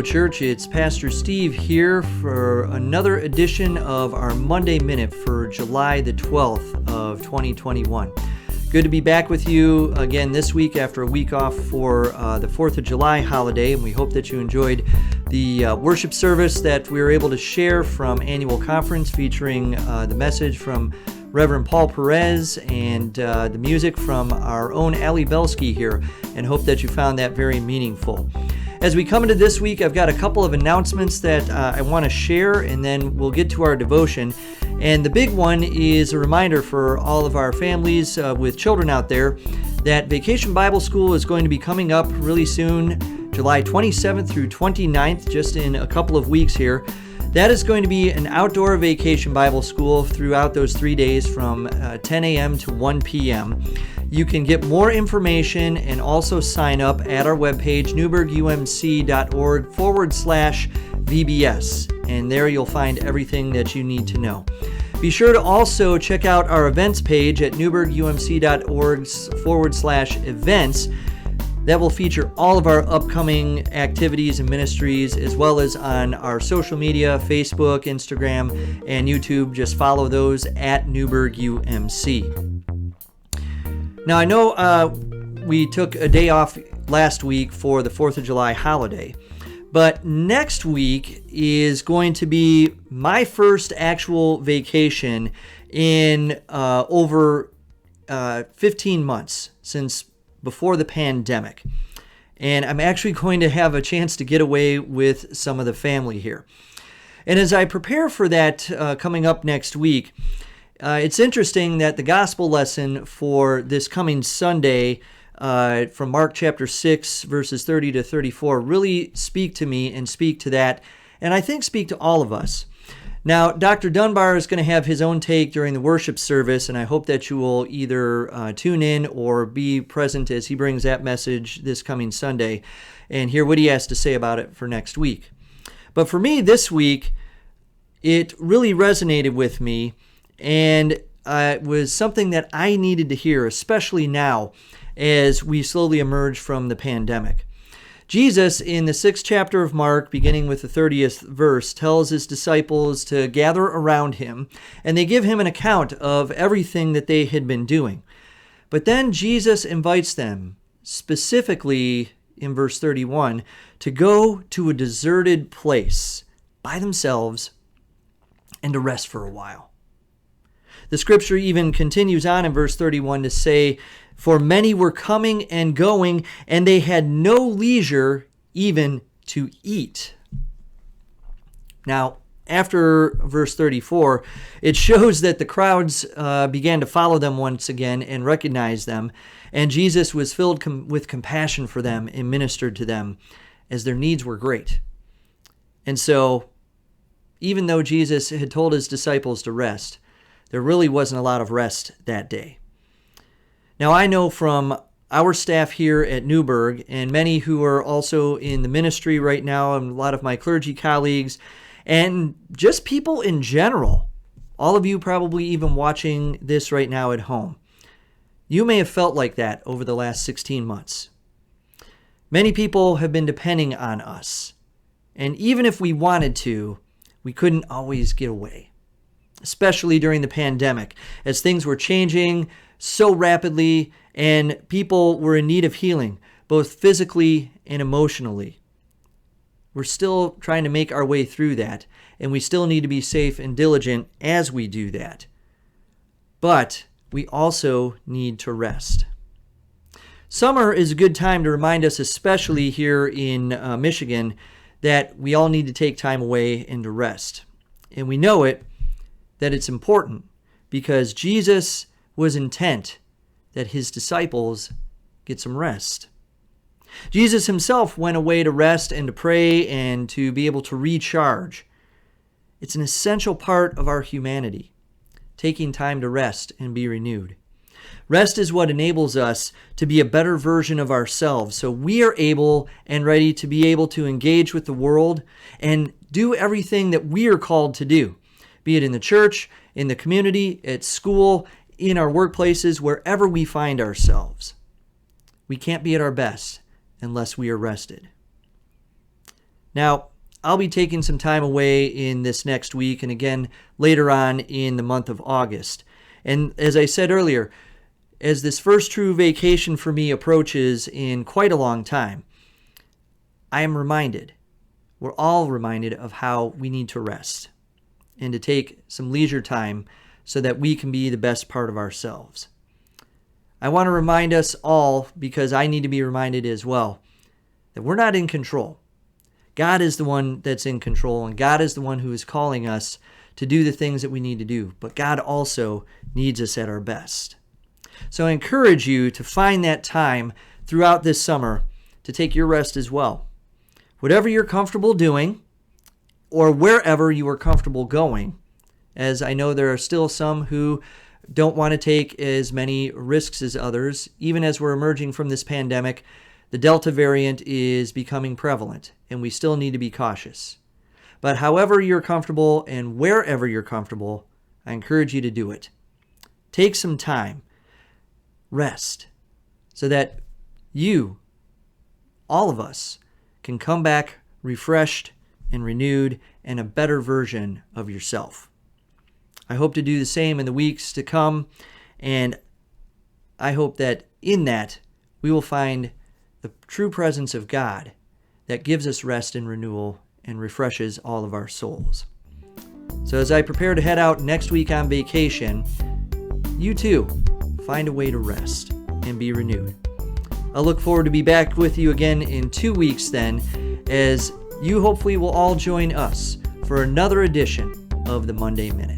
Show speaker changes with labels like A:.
A: Church. It's Pastor Steve here for another edition of our Monday Minute for July the 12th of 2021. Good to be back with you again this week after a week off for the 4th of July holiday, and we hope that you enjoyed the worship service that we were able to share from annual conference featuring the message from Reverend Paul Perez and the music from our own Ali Belsky here, and hope that you found that very meaningful. As we come into this week, I've got a couple of announcements that I want to share, and then we'll get to our devotion. And the big one is a reminder for all of our families with children out there that Vacation Bible School is going to be coming up really soon, July 27th through 29th, just in a couple of weeks here. That is going to be an outdoor Vacation Bible School throughout those 3 days from 10 a.m. to 1 p.m. You can get more information and also sign up at our webpage, NewburgUMC.org/VBS. And there you'll find everything that you need to know. Be sure to also check out our events page at NewburgUMC.org/events. That will feature all of our upcoming activities and ministries, as well as on our social media, Facebook, Instagram, and YouTube. Just follow those at NewburgUMC. Now, I know we took a day off last week for the 4th of July holiday, but next week is going to be my first actual vacation in over 15 months since before the pandemic. And I'm actually going to have a chance to get away with some of the family here. And as I prepare for that coming up next week, it's interesting that the gospel lesson for this coming Sunday from Mark chapter 6, verses 30 to 34 really speak to me and speak to that, and I think speak to all of us. Now, Dr. Dunbar is going to have his own take during the worship service, and I hope that you will either tune in or be present as he brings that message this coming Sunday and hear what he has to say about it for next week. But for me this week, it really resonated with me, and it was something that I needed to hear, especially now as we slowly emerge from the pandemic. Jesus, in the 6th chapter of Mark, beginning with the 30th verse, tells his disciples to gather around him, and they give him an account of everything that they had been doing. But then Jesus invites them, specifically in verse 31, to go to a deserted place by themselves and to rest for a while. The scripture even continues on in verse 31 to say, "For many were coming and going, and they had no leisure even to eat." Now, after verse 34, it shows that the crowds began to follow them once again and recognize them, and Jesus was filled with compassion for them and ministered to them as their needs were great. And so, even though Jesus had told his disciples to rest, there really wasn't a lot of rest that day. Now, I know from our staff here at Newburgh and many who are also in the ministry right now, and a lot of my clergy colleagues, and just people in general, all of you probably even watching this right now at home, you may have felt like that over the last 16 months. Many people have been depending on us, and even if we wanted to, we couldn't always get away, especially during the pandemic, as things were changing so rapidly and people were in need of healing, both physically and emotionally. We're still trying to make our way through that, and we still need to be safe and diligent as we do that. But we also need to rest. Summer is a good time to remind us, especially here in Michigan, that we all need to take time away and to rest. And we know that it's important because Jesus was intent that his disciples get some rest. Jesus himself went away to rest and to pray and to be able to recharge. It's an essential part of our humanity, taking time to rest and be renewed. Rest is what enables us to be a better version of ourselves, so we are able and ready to be able to engage with the world and do everything that we are called to do, be it in the church, in the community, at school, in our workplaces, wherever we find ourselves. We can't be at our best unless we are rested. Now, I'll be taking some time away in this next week and again later on in the month of August. And as I said earlier, as this first true vacation for me approaches in quite a long time, I am reminded, we're all reminded of how we need to rest and to take some leisure time so that we can be the best part of ourselves. I want to remind us all, because I need to be reminded as well, that we're not in control. God is the one that's in control, and God is the one who is calling us to do the things that we need to do. But God also needs us at our best. So I encourage you to find that time throughout this summer to take your rest as well. Whatever you're comfortable doing, or wherever you are comfortable going, as I know there are still some who don't want to take as many risks as others. Even as we're emerging from this pandemic, the Delta variant is becoming prevalent, and we still need to be cautious. But however you're comfortable and wherever you're comfortable, I encourage you to do it. Take some time, rest, so that you, all of us, can come back refreshed and renewed and a better version of yourself. I hope to do the same in the weeks to come, and I hope that in that we will find the true presence of God that gives us rest and renewal and refreshes all of our souls. So as I prepare to head out next week on vacation, you too find a way to rest and be renewed. I'll look forward to be back with you again in 2 weeks then, as you hopefully will all join us for another edition of the Monday Minute.